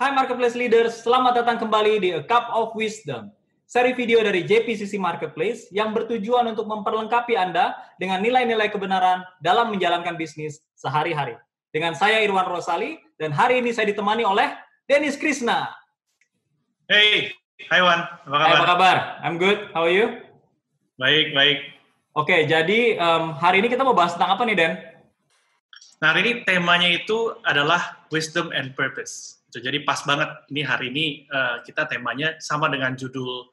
Hai Marketplace Leaders, selamat datang kembali di A Cup of Wisdom, seri video dari JPCC Marketplace yang bertujuan untuk memperlengkapi Anda dengan nilai-nilai kebenaran dalam menjalankan bisnis sehari-hari. Dengan saya Irwan Rosali, dan hari ini saya ditemani oleh Dennis Krishna. Hey, hai Wan, apa kabar? Hai, apa kabar? I'm good, how are you? Baik. Oke, jadi hari ini kita mau bahas tentang apa nih, Den? Nah, hari ini temanya itu adalah Wisdom and Purpose. Jadi pas banget, ini hari ini kita temanya sama dengan judul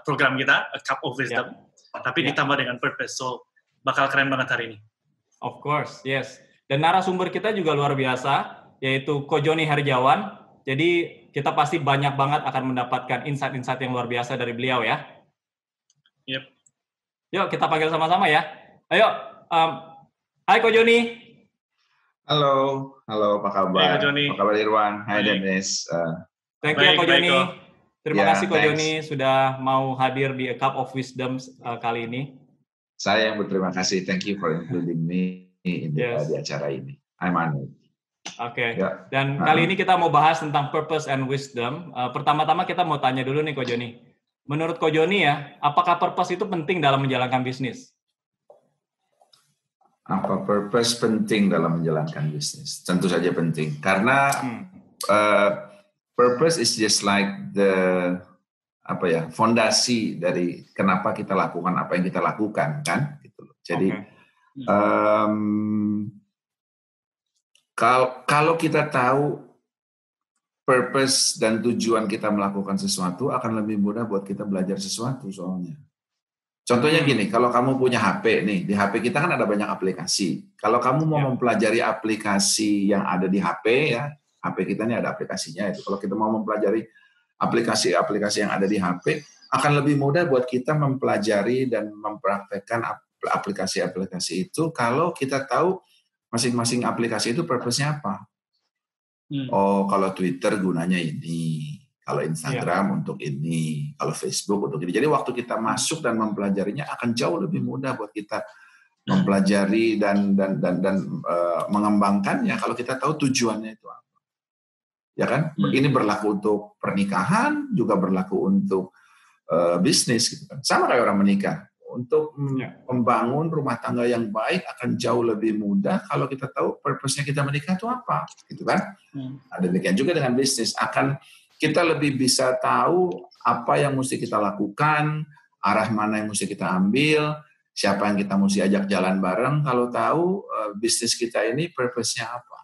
program kita, A Cup of Wisdom, tapi ditambah dengan Purpose, so bakal keren banget hari ini. Of course, yes. Dan narasumber kita juga luar biasa, yaitu Ko Joni Herjawan. Jadi kita pasti banyak banget akan mendapatkan insight-insight yang luar biasa dari beliau ya. Yep. Yuk kita panggil sama-sama ya. Ayo, hai Ko Joni. Halo, apa kabar? Hai, apa kabar Irwan? Hai Dennis. Thank you Ko Joni. Terima kasih Ko thanks. Joni sudah mau hadir di A Cup of Wisdom kali ini. Saya yang berterima kasih. Thank you for including me di acara ini. I'm honored. Oke. Dan kali ini kita mau bahas tentang purpose and wisdom. Pertama-tama kita mau tanya dulu nih Ko Joni. Menurut Ko Joni ya, apakah purpose itu penting dalam menjalankan bisnis? Apa purpose penting dalam menjalankan bisnis? Tentu saja penting. Karena purpose is just like the fondasi dari kenapa kita lakukan apa yang kita lakukan, kan? Gitu. Jadi kalau kita tahu purpose dan tujuan kita melakukan sesuatu, akan lebih mudah buat kita belajar sesuatu soalnya. Contohnya gini, kalau kamu punya HP nih, di HP kita kan ada banyak aplikasi. Kalau kamu mau mempelajari aplikasi yang ada di HP ya, HP kita ini ada aplikasinya itu. Kalau kita mau mempelajari aplikasi-aplikasi yang ada di HP, akan lebih mudah buat kita mempelajari dan mempraktekkan aplikasi-aplikasi itu kalau kita tahu masing-masing aplikasi itu purpose-nya apa. Oh, kalau Twitter gunanya ini, kalau Instagram untuk ini, kalau Facebook untuk ini. Jadi waktu kita masuk dan mempelajarinya akan jauh lebih mudah buat kita mempelajari dan mengembangkannya kalau kita tahu tujuannya itu apa. Ya kan? Ini berlaku untuk pernikahan, juga berlaku untuk bisnis gitu kan. Sama kayak orang menikah. Untuk membangun rumah tangga yang baik akan jauh lebih mudah kalau kita tahu purpose-nya kita menikah itu apa, gitu kan? Demikian juga dengan bisnis, akan kita lebih bisa tahu apa yang mesti kita lakukan, arah mana yang mesti kita ambil, siapa yang kita mesti ajak jalan bareng, kalau tahu bisnis kita ini purpose-nya apa.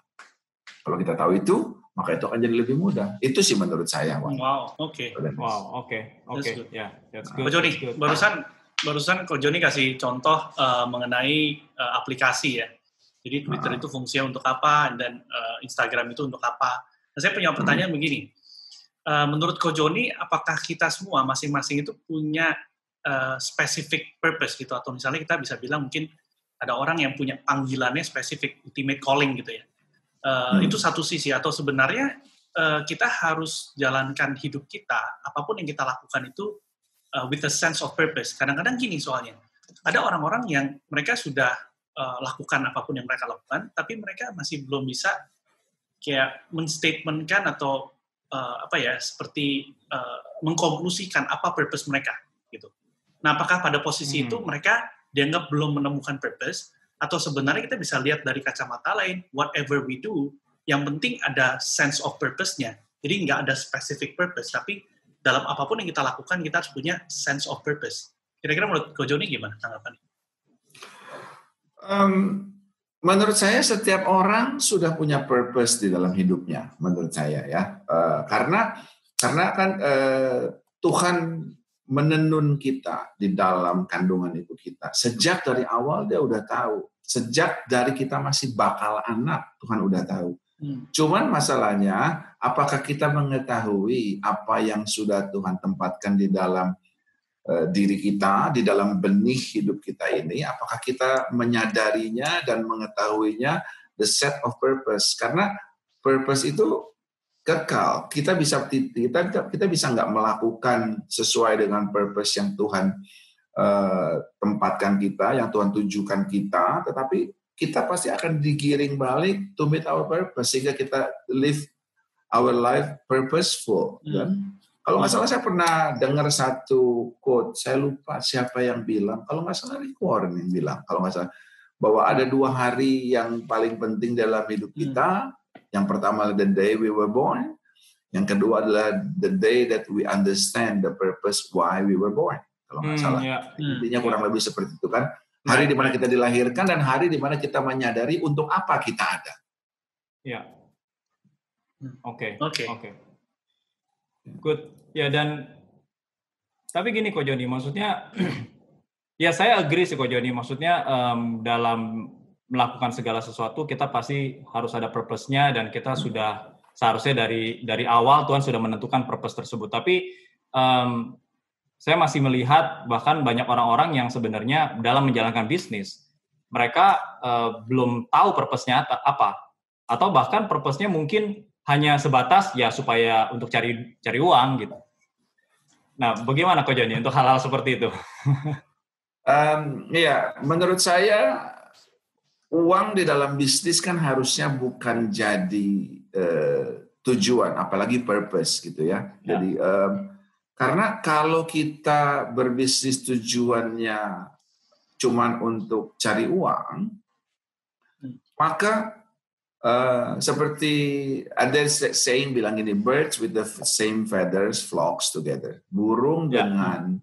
Kalau kita tahu itu, maka itu akan jadi lebih mudah. Itu sih menurut saya. Wow, oke. Ya, that's Ko good. Joni, barusan Ko Joni kasih contoh mengenai aplikasi ya. Jadi Twitter itu fungsinya untuk apa, dan Instagram itu untuk apa. Nah, saya punya pertanyaan begini. Menurut Ko Joni, apakah kita semua masing-masing itu punya specific purpose gitu, atau misalnya kita bisa bilang mungkin ada orang yang punya panggilannya spesifik, ultimate calling gitu ya. Itu satu sisi, atau sebenarnya kita harus jalankan hidup kita, apapun yang kita lakukan itu with a sense of purpose. Kadang-kadang gini soalnya, ada orang-orang yang mereka sudah lakukan apapun yang mereka lakukan, tapi mereka masih belum bisa kayak menstatementkan atau seperti mengkonklusikan apa purpose mereka gitu. Nah, apakah pada posisi itu mereka dianggap belum menemukan purpose, atau sebenarnya kita bisa lihat dari kacamata lain, whatever we do, yang penting ada sense of purpose-nya. Jadi nggak ada specific purpose, tapi dalam apapun yang kita lakukan kita harus punya sense of purpose. Kira-kira menurut Ko Joni gimana tanggapannya? Menurut saya setiap orang sudah punya purpose di dalam hidupnya, menurut saya ya. Karena kan Tuhan menenun kita di dalam kandungan ibu kita. Sejak dari awal dia udah tahu. Sejak dari kita masih bakal anak, Tuhan udah tahu. Cuman masalahnya, apakah kita mengetahui apa yang sudah Tuhan tempatkan di dalam diri kita, di dalam benih hidup kita ini, apakah kita menyadarinya dan mengetahuinya, the set of purpose. Karena purpose itu kekal. Kita bisa nggak melakukan sesuai dengan purpose yang Tuhan tempatkan kita, yang Tuhan tujukan kita, tetapi kita pasti akan digiring balik to meet our purpose, sehingga kita live our life purposeful. Kan? Kalau nggak salah saya pernah dengar satu quote, saya lupa siapa yang bilang, kalau nggak salah Rick Warren yang bilang, kalau nggak salah, bahwa ada 2 hari yang paling penting dalam hidup kita. Yang pertama adalah the day we were born, yang kedua adalah the day that we understand the purpose why we were born. Kalau nggak salah, intinya kurang lebih seperti itu kan. Hari di mana kita dilahirkan dan hari di mana kita menyadari untuk apa kita ada. Ya. Oke. Good. Ya, dan tapi gini Ko Joni, maksudnya ya saya agree sih Ko Joni, maksudnya dalam melakukan segala sesuatu kita pasti harus ada purpose-nya dan kita sudah seharusnya dari awal Tuhan sudah menentukan purpose tersebut. Tapi saya masih melihat bahkan banyak orang-orang yang sebenarnya dalam menjalankan bisnis mereka belum tahu purpose-nya apa, atau bahkan purpose-nya mungkin hanya sebatas ya supaya untuk cari uang gitu. Nah, bagaimana Ko Joni untuk hal-hal seperti itu? Ya, menurut saya uang di dalam bisnis kan harusnya bukan jadi tujuan, apalagi purpose gitu ya. Jadi karena kalau kita berbisnis tujuannya cuman untuk cari uang, maka seperti ada saying bilang gini, birds with the same feathers flocks together. Burung dengan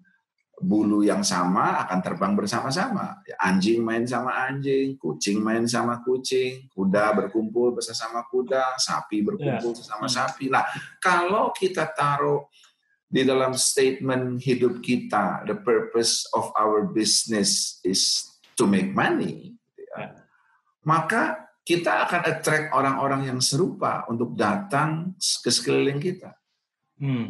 bulu yang sama akan terbang bersama-sama. Anjing main sama anjing, kucing main sama kucing, kuda berkumpul bersama kuda, sapi berkumpul bersama sapi. Nah, kalau kita taruh di dalam statement hidup kita, the purpose of our business is to make money, maka kita akan attract orang-orang yang serupa untuk datang ke sekeliling kita.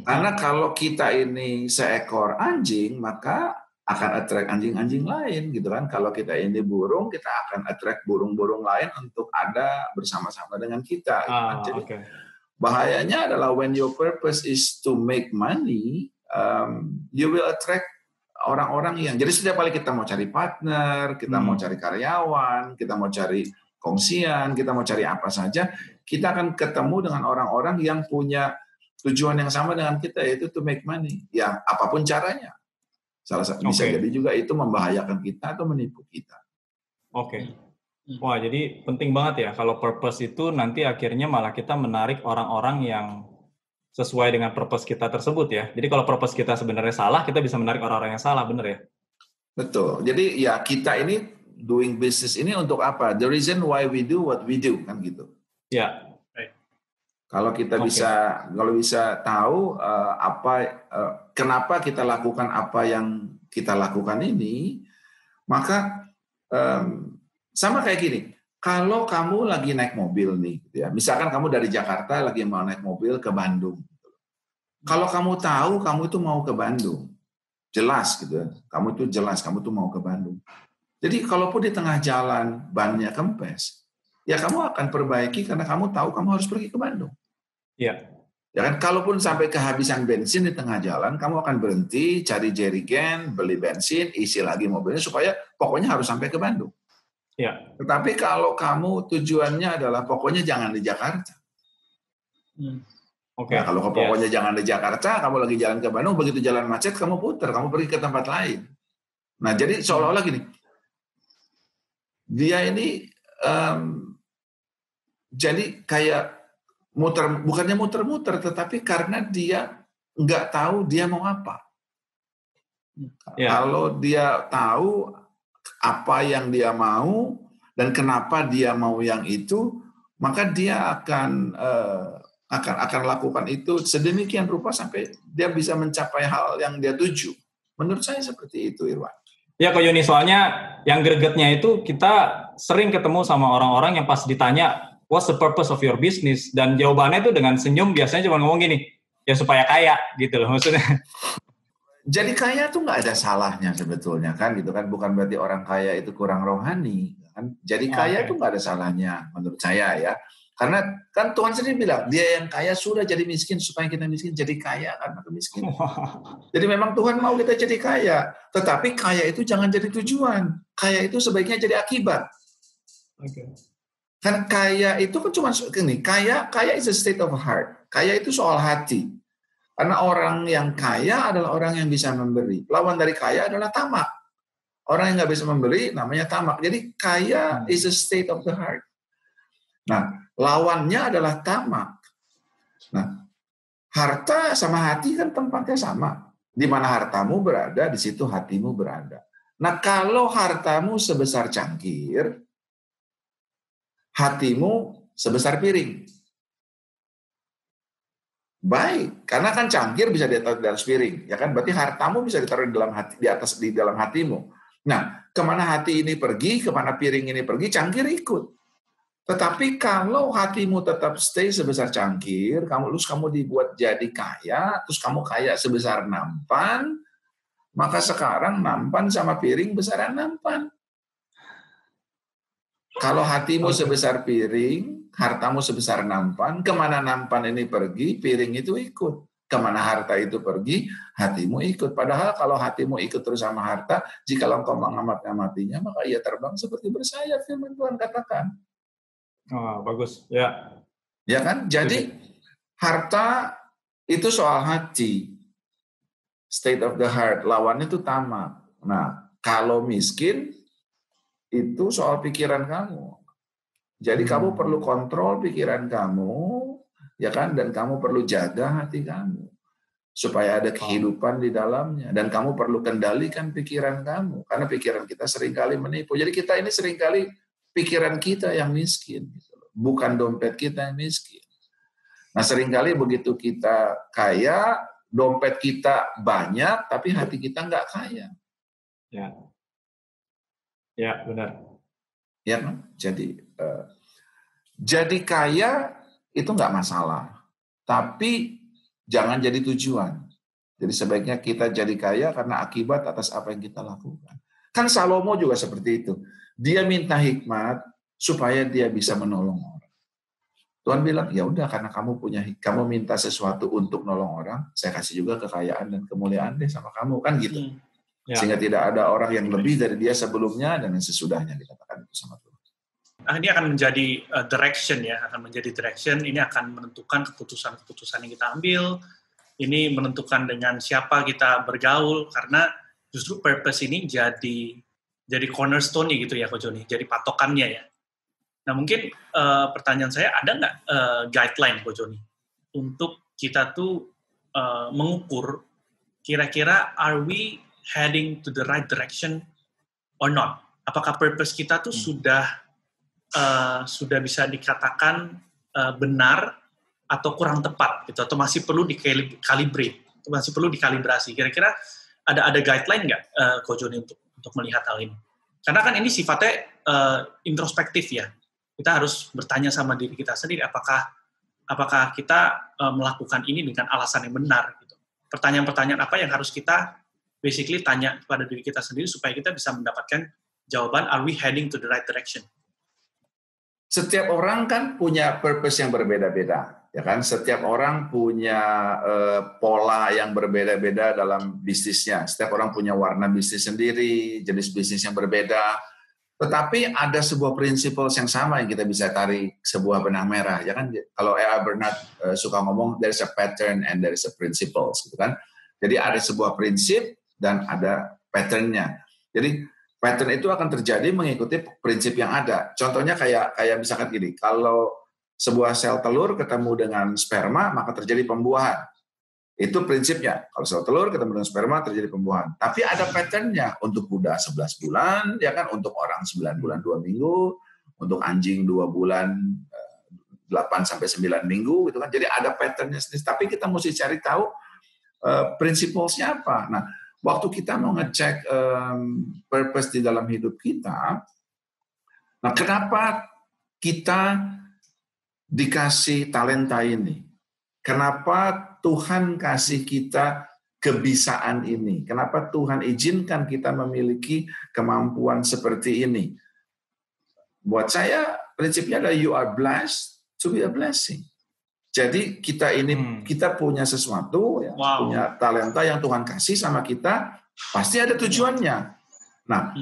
Karena kalau kita ini seekor anjing, maka akan attract anjing-anjing lain, gitu kan. Kalau kita ini burung, kita akan attract burung-burung lain untuk ada bersama-sama dengan kita. Jadi bahayanya adalah when your purpose is to make money, you will attract orang-orang yang. Jadi setiap kali kita mau cari partner, kita mau cari karyawan, kita mau cari kongsian, kita mau cari apa saja, kita akan ketemu dengan orang-orang yang punya tujuan yang sama dengan kita, yaitu to make money. Ya, apapun caranya. Salah satu bisa jadi juga itu membahayakan kita atau menipu kita. Wah, jadi penting banget ya kalau purpose itu nanti akhirnya malah kita menarik orang-orang yang sesuai dengan purpose kita tersebut ya. Jadi kalau purpose kita sebenarnya salah, kita bisa menarik orang-orang yang salah, benar ya? Betul. Jadi ya kita ini doing business ini untuk apa? The reason why we do what we do, kan gitu. Ya. Kalau kita bisa tahu kenapa kita lakukan apa yang kita lakukan ini, maka sama kayak gini. Kalau kamu lagi naik mobil nih, gitu ya. Misalkan kamu dari Jakarta lagi mau naik mobil ke Bandung. Kalau kamu tahu kamu itu mau ke Bandung, jelas gitu ya. Kamu itu jelas kamu itu mau ke Bandung. Jadi kalaupun di tengah jalan bannya kempes, ya kamu akan perbaiki karena kamu tahu kamu harus pergi ke Bandung. Iya. Ya kan, kalaupun sampai kehabisan bensin di tengah jalan, kamu akan berhenti, cari jerrycan, beli bensin, isi lagi mobilnya supaya pokoknya harus sampai ke Bandung. Iya. Tetapi kalau kamu tujuannya adalah pokoknya jangan di Jakarta. Nah, kalau pokoknya jangan di Jakarta, kamu lagi jalan ke Bandung, begitu jalan macet, kamu putar, kamu pergi ke tempat lain. Nah, jadi seolah-olah gini, dia ini jadi kayak bukannya muter-muter, tetapi karena dia nggak tahu dia mau apa. Kalau dia tahu apa yang dia mau dan kenapa dia mau yang itu, maka dia akan lakukan itu sedemikian rupa sampai dia bisa mencapai hal yang dia tuju. Menurut saya seperti itu, Irwan. Ya, Ko Joni, soalnya yang gregetnya itu kita sering ketemu sama orang-orang yang pas ditanya, what's the purpose of your business? Dan jawabannya itu dengan senyum biasanya cuma ngomong gini, ya supaya kaya gitu loh maksudnya. Jadi kaya tuh nggak ada salahnya sebetulnya kan gitu kan, bukan berarti orang kaya itu kurang rohani kan. Jadi kaya tuh nggak ada salahnya menurut saya ya. Karena kan Tuhan sendiri bilang, dia yang kaya sudah jadi miskin supaya kita miskin jadi kaya karena miskin. Jadi memang Tuhan mau kita jadi kaya, tetapi kaya itu jangan jadi tujuan. Kaya itu sebaiknya jadi akibat. Kan kaya itu kan cuma gini, kaya is a state of heart. Kaya itu soal hati. Karena orang yang kaya adalah orang yang bisa memberi. Lawan dari kaya adalah tamak. Orang yang nggak bisa memberi namanya tamak. Jadi kaya is a state of the heart. Nah, lawannya adalah tamak. Nah, harta sama hati kan tempatnya sama. Di mana hartamu berada, di situ hatimu berada. Nah, kalau hartamu sebesar cangkir, hatimu sebesar piring. Baik, karena kan cangkir bisa ditaruh di atas piring, ya kan? Berarti hartamu bisa ditaruh di dalam hati, di dalam hatimu. Nah, kemana hati ini pergi, kemana piring ini pergi, cangkir ikut. Tetapi kalau hatimu tetap stay sebesar cangkir, kamu dibuat jadi kaya, terus kamu kaya sebesar nampan, maka sekarang nampan sama piring besaran nampan. Kalau hatimu sebesar piring, hartamu sebesar nampan, kemana nampan ini pergi, piring itu ikut. Kemana harta itu pergi, hatimu ikut. Padahal kalau hatimu ikut terus sama harta, jika engkau mengamat-ngamatinya, maka ia terbang seperti bersayap, firman Tuhan katakan. Oh, bagus. Ya. Ya kan? Jadi harta itu soal hati. State of the heart. Lawannya itu tamak. Nah, kalau miskin, itu soal pikiran kamu. Jadi kamu perlu kontrol pikiran kamu, ya kan? Dan kamu perlu jaga hati kamu supaya ada kehidupan di dalamnya. Dan kamu perlu kendalikan pikiran kamu, karena pikiran kita seringkali menipu. Jadi kita ini seringkali pikiran kita yang miskin, bukan dompet kita yang miskin. Nah, seringkali begitu kita kaya, dompet kita banyak, tapi hati kita nggak kaya. Ya. Ya, benar. Ya kan? Jadi kaya itu nggak masalah, tapi jangan jadi tujuan. Jadi sebaiknya kita jadi kaya karena akibat atas apa yang kita lakukan. Kan Salomo juga seperti itu. Dia minta hikmat supaya dia bisa menolong orang. Tuhan bilang, ya udah karena kamu minta sesuatu untuk nolong orang, saya kasih juga kekayaan dan kemuliaan deh sama kamu, kan gitu. Ya. Sehingga tidak ada orang yang lebih dari dia sebelumnya dan sesudahnya, dikatakan itu sama Tuhan. Ini akan menjadi direction ya, akan menjadi direction. Ini akan menentukan keputusan-keputusan yang kita ambil. Ini menentukan dengan siapa kita bergaul, karena justru purpose ini jadi cornerstone gitu ya, Ko Joni, jadi patokannya ya. Nah mungkin pertanyaan saya, ada nggak guideline, Ko Joni, untuk kita tuh mengukur kira-kira are we heading to the right direction or not? Apakah purpose kita tuh sudah bisa dikatakan benar atau kurang tepat gitu, atau masih perlu dikalibrate, masih perlu dikalibrasi? Kira-kira ada guideline nggak, Ko Joni, untuk melihat hal ini? Karena kan ini sifatnya introspektif ya. Kita harus bertanya sama diri kita sendiri, apakah kita melakukan ini dengan alasan yang benar gitu. Pertanyaan-pertanyaan apa yang harus kita basically tanya kepada diri kita sendiri supaya kita bisa mendapatkan jawaban, are we heading to the right direction? Setiap orang kan punya purpose yang berbeda-beda, ya kan? Setiap orang punya pola yang berbeda-beda dalam bisnisnya. Setiap orang punya warna bisnis sendiri, jenis bisnis yang berbeda. Tetapi ada sebuah prinsip yang sama yang kita bisa tarik sebuah benang merah, ya kan? Kalau E.A. Bernard suka ngomong, there's a pattern and there's a principles, gitu kan? Jadi ada sebuah prinsip dan ada patternnya. Jadi pattern itu akan terjadi mengikuti prinsip yang ada. Contohnya kayak misalkan gini, kalau sebuah sel telur ketemu dengan sperma, maka terjadi pembuahan. Itu prinsipnya. Kalau sel telur ketemu dengan sperma, terjadi pembuahan. Tapi ada patternnya. Untuk kuda 11 bulan, ya kan? Untuk orang 9 bulan 2 minggu, untuk anjing 2 bulan 8-9 minggu, gitu kan. Jadi ada patternnya sendiri. Tapi kita mesti cari tahu prinsipnya apa. Nah, waktu kita mau ngecek purpose di dalam hidup kita, nah kenapa kita dikasih talenta ini? Kenapa Tuhan kasih kita kebisaan ini? Kenapa Tuhan izinkan kita memiliki kemampuan seperti ini? Buat saya, prinsipnya adalah you are blessed to be a blessing. Jadi kita punya sesuatu, ya, punya talenta yang Tuhan kasih sama kita, pasti ada tujuannya. Nah,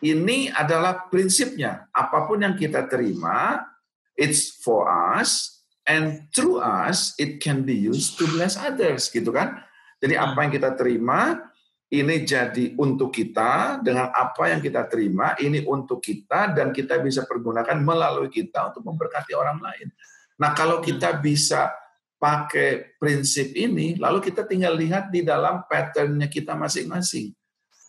ini adalah prinsipnya. Apapun yang kita terima, it's for us, and through us it can be used to bless others, gitu kan? Jadi apa yang kita terima ini jadi untuk kita, dengan apa yang kita terima ini untuk kita, dan kita bisa pergunakan melalui kita untuk memberkati orang lain. Nah, kalau kita bisa pakai prinsip ini, lalu kita tinggal lihat di dalam pattern-nya kita masing-masing.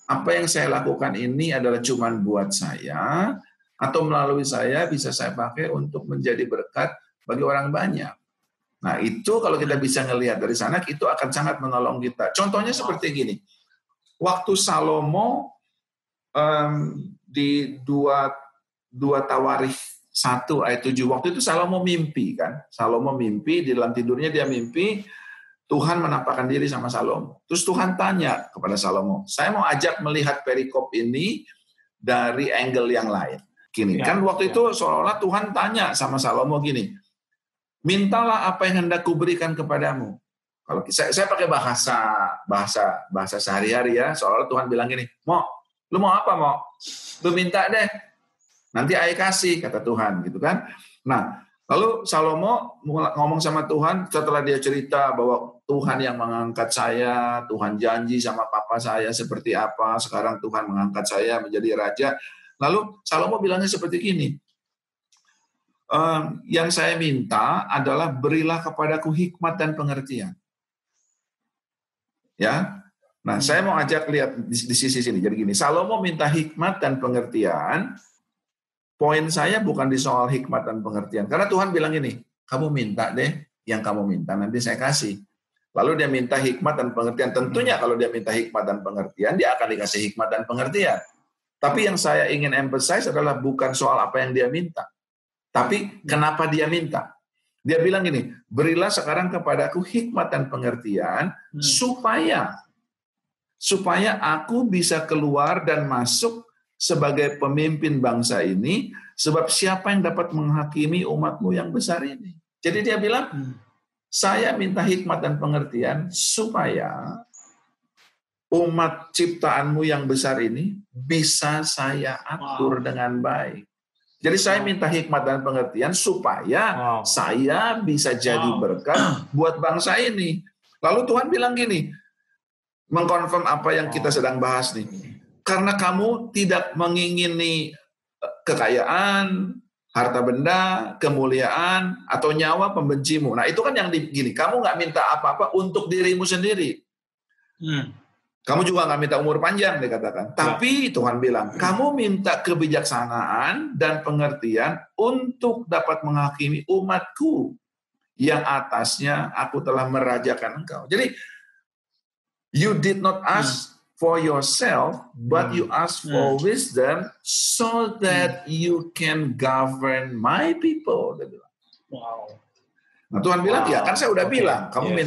Apa yang saya lakukan ini adalah cuman buat saya, atau melalui saya bisa saya pakai untuk menjadi berkat bagi orang banyak. Nah, itu kalau kita bisa ngelihat dari sana, itu akan sangat menolong kita. Contohnya seperti gini. Waktu Salomo di 2 Tawarikh 1 ayat 7, waktu itu Salomo mimpi kan. Salomo mimpi, di dalam tidurnya dia mimpi, Tuhan menampakkan diri sama Salomo. Terus Tuhan tanya kepada Salomo, saya mau ajak melihat perikop ini dari angle yang lain. Gini, kan waktu itu seolah-olah Tuhan tanya sama Salomo gini, mintalah apa yang hendak kuberikan kepadamu. Kalau saya pakai bahasa sehari-hari ya, seolah-olah Tuhan bilang gini, lu mau apa, lu minta deh, nanti ayah kasih, kata Tuhan, gitu kan. Nah, lalu Salomo ngomong sama Tuhan setelah dia cerita bahwa Tuhan yang mengangkat saya, Tuhan janji sama papa saya seperti apa, sekarang Tuhan mengangkat saya menjadi raja. Lalu Salomo bilangnya seperti gini, yang saya minta adalah berilah kepadaku hikmat dan pengertian. Ya, nah saya mau ajak lihat di sisi sini. Jadi gini, Salomo minta hikmat dan pengertian. Poin saya bukan di soal hikmat dan pengertian, karena Tuhan bilang gini, kamu minta deh, yang kamu minta nanti saya kasih. Lalu dia minta hikmat dan pengertian. Tentunya kalau dia minta hikmat dan pengertian, dia akan dikasih hikmat dan pengertian. Tapi yang saya ingin emphasize adalah bukan soal apa yang dia minta, tapi kenapa dia minta. Dia bilang gini, berilah sekarang kepadaku hikmat dan pengertian supaya aku bisa keluar dan masuk sebagai pemimpin bangsa ini, sebab siapa yang dapat menghakimi umatmu yang besar ini. Jadi dia bilang, saya minta hikmat dan pengertian supaya umat ciptaanmu yang besar ini bisa saya atur dengan baik. Jadi saya minta hikmat dan pengertian supaya saya bisa jadi berkat buat bangsa ini. Lalu Tuhan bilang gini, mengkonfirm apa yang kita sedang bahas nih. Karena kamu tidak mengingini kekayaan, harta benda, kemuliaan, atau nyawa pembencimu. Nah itu kan yang gini, kamu nggak minta apa-apa untuk dirimu sendiri. Kamu juga nggak minta umur panjang, dikatakan. Tapi Tuhan bilang, kamu minta kebijaksanaan dan pengertian untuk dapat menghakimi umatku yang atasnya aku telah merajakan engkau. Jadi, you did not ask for yourself, but you ask for wisdom so that you can govern my people. Wow. Nah Tuhan bilang, ya kan saya udah bilang, kamu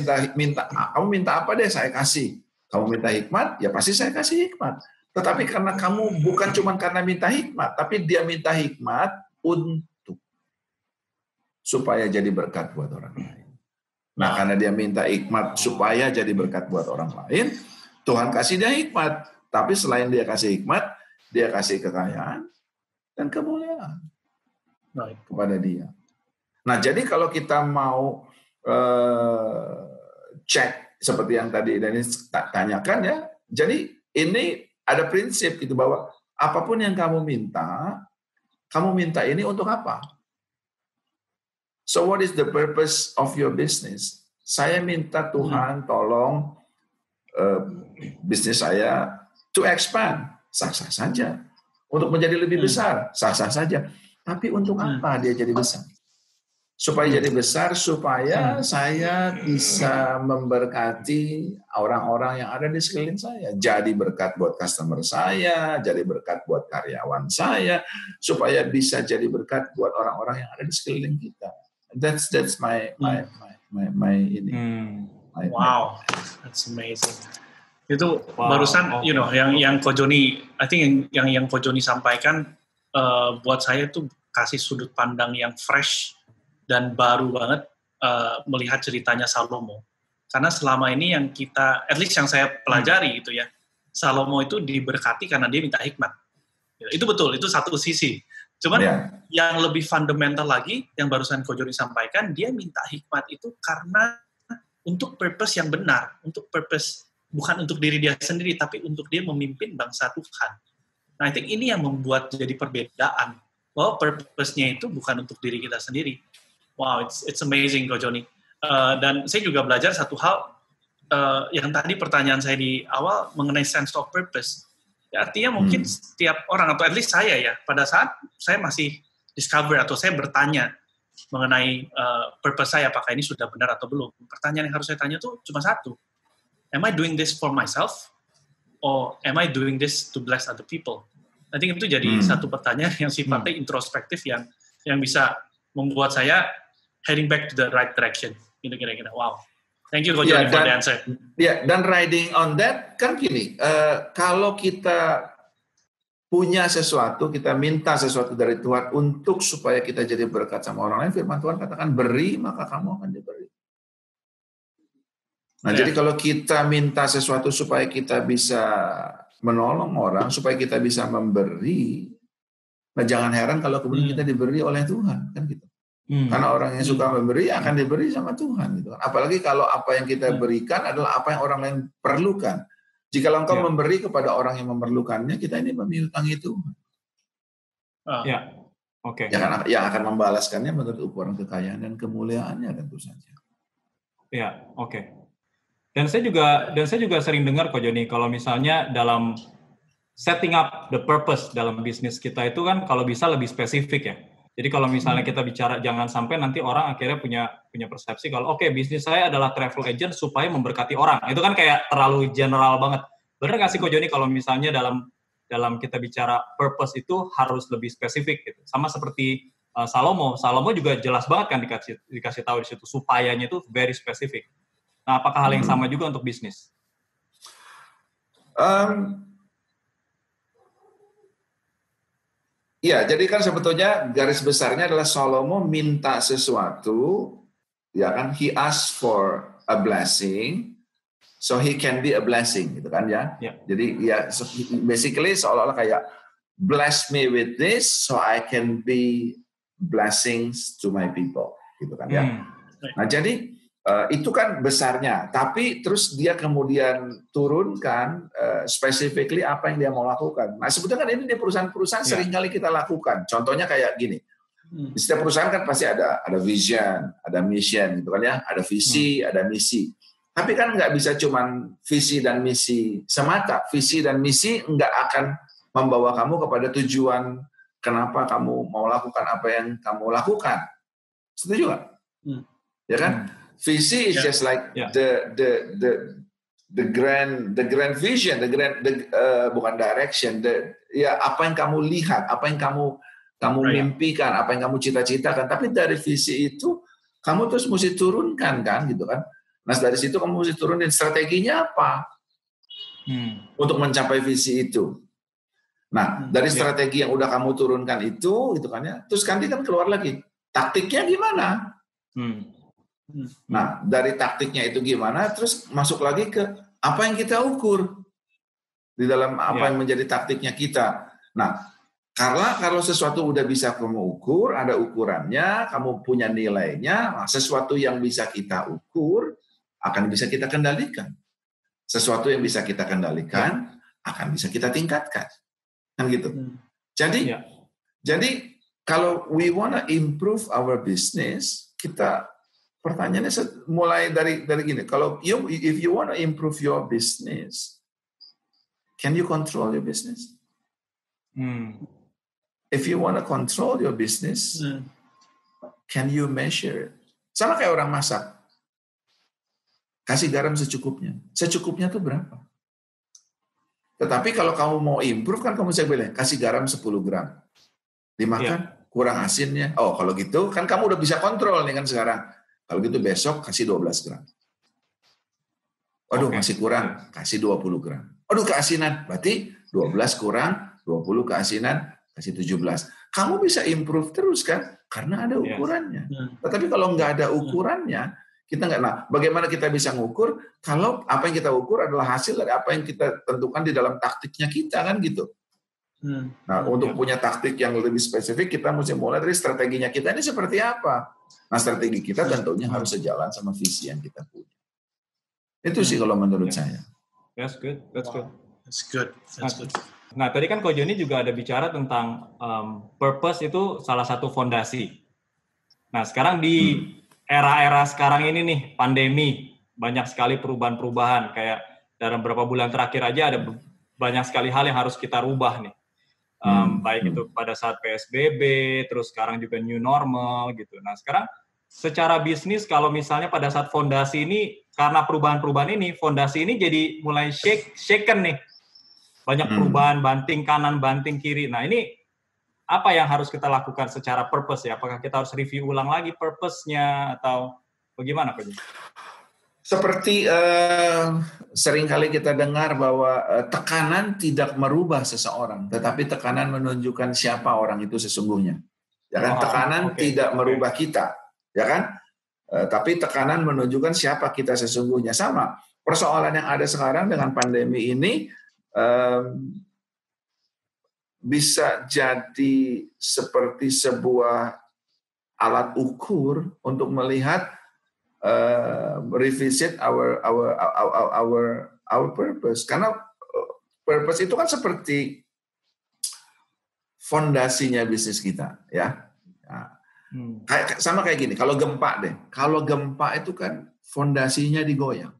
minta apa deh saya kasih. Kamu minta hikmat, ya pasti saya kasih hikmat. Tetapi karena kamu bukan cuma karena minta hikmat, tapi dia minta hikmat untuk supaya jadi berkat buat orang lain. Nah, karena dia minta hikmat supaya jadi berkat buat orang lain, Tuhan kasih dia hikmat. Tapi selain dia kasih hikmat, dia kasih kekayaan dan kemuliaan kepada dia. Nah, jadi kalau kita mau cek seperti yang tadi Dennis tanyakan ya, jadi ini ada prinsip gitu bahwa apapun yang kamu minta ini untuk apa? So what is the purpose of your business? Saya minta Tuhan tolong bisnis saya to expand, sah-sah saja. Untuk menjadi lebih besar, sah-sah saja. Tapi untuk apa dia jadi besar? Supaya jadi besar, supaya saya bisa memberkati orang-orang yang ada di sekeliling saya. Jadi berkat buat customer saya, jadi berkat buat karyawan saya, supaya bisa jadi berkat buat orang-orang yang ada di sekeliling kita. That's my ini. Wow, that's amazing. Itu barusan, yang Ko Joni, I think yang Ko Joni sampaikan buat saya tuh kasih sudut pandang yang fresh dan baru banget melihat ceritanya Salomo. Karena selama ini yang kita, at least yang saya pelajari itu ya, Salomo itu diberkati karena dia minta hikmat. Itu betul, itu satu sisi. Cuman yang lebih fundamental lagi, yang barusan Ko Joni sampaikan, dia minta hikmat itu karena untuk purpose yang benar, untuk purpose bukan untuk diri dia sendiri, tapi untuk dia memimpin bangsa Tuhan. Nah, I think ini yang membuat jadi perbedaan, bahwa purpose-nya itu bukan untuk diri kita sendiri. Wow, it's amazing, Ko Joni. Dan saya juga belajar satu hal, yang tadi pertanyaan saya di awal mengenai sense of purpose. Ya, artinya mungkin setiap orang, atau at least saya ya, pada saat saya masih discover atau saya bertanya mengenai purpose saya, apakah ini sudah benar atau belum. Pertanyaan yang harus saya tanya tuh cuma satu. Am I doing this for myself? Or am I doing this to bless other people? I think itu jadi satu pertanyaan yang sifatnya introspektif yang bisa membuat saya heading back to the right direction. Gitu kira-kira. Wow. Thank you, Ko Joni, for the answer. Dan riding on that, kan gini, kalau kita punya sesuatu, kita minta sesuatu dari Tuhan untuk supaya kita jadi berkat sama orang lain, firman Tuhan katakan, beri, maka kamu akan diberi. Nah, jadi kalau kita minta sesuatu supaya kita bisa menolong orang, supaya kita bisa memberi, nah jangan heran kalau kemudian kita diberi oleh Tuhan, kan gitu. Karena orang yang suka memberi akan diberi sama Tuhan, gitu kan. Apalagi kalau apa yang kita berikan adalah apa yang orang lain perlukan. Jika engkau memberi kepada orang yang memerlukannya, kita ini menghutangi Tuhan. Yang akan membalaskannya menurut ukuran kekayaan dan kemuliaannya, tentu saja. Dan saya juga sering dengar, Ko Joni, kalau misalnya dalam setting up the purpose dalam bisnis kita itu kan kalau bisa lebih spesifik ya. Jadi kalau misalnya kita bicara, jangan sampai nanti orang akhirnya punya persepsi kalau bisnis saya adalah travel agent supaya memberkati orang. Itu kan kayak terlalu general banget. Benar nggak sih, Ko Joni, kalau misalnya dalam kita bicara purpose itu harus lebih spesifik gitu. Sama seperti Salomo juga jelas banget kan dikasih tahu di situ supayanya itu very specific. Nah, apakah hal yang sama juga untuk bisnis? Ya, jadi kan sebetulnya garis besarnya adalah Salomo minta sesuatu, ya kan? He asked for a blessing, so he can be a blessing, gitu kan ya? Jadi ya, basically seolah-olah kayak bless me with this, so I can be blessings to my people, gitu kan ya? Nah, jadi itu kan besarnya, tapi terus dia kemudian turunkan specifically apa yang dia mau lakukan. Nah, sebetulnya kan ini di perusahaan-perusahaan seringkali kita lakukan. Contohnya kayak gini, di setiap perusahaan kan pasti ada vision, ada mission, gitu kan ya, ada visi, ada misi. Tapi kan nggak bisa cuman visi dan misi semata. Visi dan misi nggak akan membawa kamu kepada tujuan kenapa kamu mau lakukan apa yang kamu lakukan. Setuju nggak? Ya kan? Visi is just like the grand vision, bukan direction, apa yang kamu lihat, apa yang kamu mimpikan, apa yang kamu cita-citakan. Tapi dari visi itu kamu terus mesti turunkan kan, gitu kan? Nah, dari situ kamu mesti turunin strateginya apa untuk mencapai visi itu. Nah, dari strategi yang udah kamu turunkan itu, gitu kan ya. Terus nanti kan keluar lagi taktiknya gimana? Nah, dari taktiknya itu gimana, terus masuk lagi ke apa yang kita ukur di dalam apa yang menjadi taktiknya kita. Nah, karena kalau sesuatu udah bisa kamu ukur, ada ukurannya, kamu punya nilainya, nah sesuatu yang bisa kita ukur akan bisa kita kendalikan. Sesuatu yang bisa kita kendalikan akan bisa kita tingkatkan. Kan gitu. Jadi kalau we wanna improve our business, kita pertanyaannya mulai dari gini. Kalau if you want to improve your business, can you control your business? If you want to control your business, can you measure it? Sama kayak orang masak. Kasih garam secukupnya. Secukupnya tuh berapa? Tetapi kalau kamu mau improve kan kamu bisa bilang kasih garam 10 gram. Dimakan kurang asinnya. Oh, kalau gitu kan kamu udah bisa kontrol nih kan sekarang. Kalau gitu besok kasih 12 gram. Waduh, masih kurang, kasih 20 gram. Waduh, keasinan. Berarti 12 kurang, 20 keasinan, kasih 17. Kamu bisa improve terus kan? Karena ada ukurannya. Tetapi kalau nggak ada ukurannya, kita nggak. Nah, bagaimana kita bisa ngukur kalau apa yang kita ukur adalah hasil dari apa yang kita tentukan di dalam taktiknya kita kan gitu. Nah, untuk punya taktik yang lebih spesifik, kita mesti mulai dari strateginya kita ini seperti apa. Nah, strategi kita tentunya harus sejalan sama visi yang kita punya. Itu sih kalau menurut saya. That's good. That's good. That's good. That's good. Nah, tadi kan Ko Joni juga ada bicara tentang purpose itu salah satu fondasi. Nah, sekarang di era-era sekarang ini nih, pandemi, banyak sekali perubahan-perubahan. Kayak dalam beberapa bulan terakhir aja ada banyak sekali hal yang harus kita rubah nih. Baik itu pada saat PSBB, terus sekarang juga new normal gitu. Nah, sekarang secara bisnis kalau misalnya pada saat fondasi ini, karena perubahan-perubahan ini, fondasi ini jadi mulai shaken nih. Banyak perubahan, banting kanan, banting kiri. Nah, ini apa yang harus kita lakukan secara purpose ya? Apakah kita harus review ulang lagi purpose-nya atau bagaimana, Pak? Seperti seringkali kita dengar bahwa tekanan tidak merubah seseorang, tetapi tekanan menunjukkan siapa orang itu sesungguhnya. Ya kan? Tekanan tidak merubah kita, ya kan? Tapi tekanan menunjukkan siapa kita sesungguhnya. Sama. Persoalan yang ada sekarang dengan pandemi ini bisa jadi seperti sebuah alat ukur untuk melihat revisit our purpose, karena purpose itu kan seperti fondasinya bisnis kita, ya. Sama kayak gini, kalau gempa itu kan fondasinya digoyang,